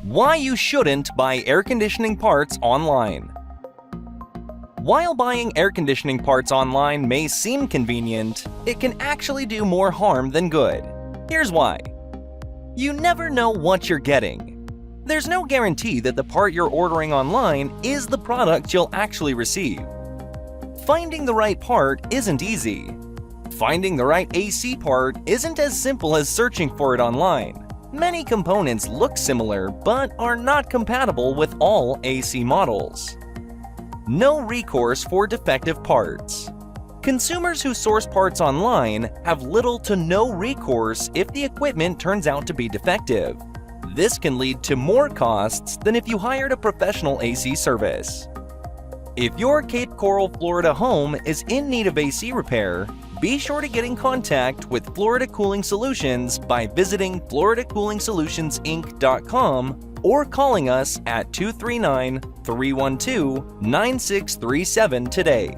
Why you shouldn't buy air conditioning parts online. While buying air conditioning parts online may seem convenient, it can actually do more harm than good. Here's why. You never know what you're getting. There's no guarantee that the part you're ordering online is the product you'll actually receive. Finding the right part isn't easy. Finding the right AC part isn't as simple as searching for it online. Many components look similar but are not compatible with all AC models. No recourse for defective parts. Consumers who source parts online have little to no recourse if the equipment turns out to be defective. This can lead to more costs than if you hired a professional AC service. If your Cape Coral, Florida home is in need of AC repair, be sure to get in contact with Florida Cooling Solutions by visiting floridacoolingsolutionsinc.com or calling us at 239-312-9637 today.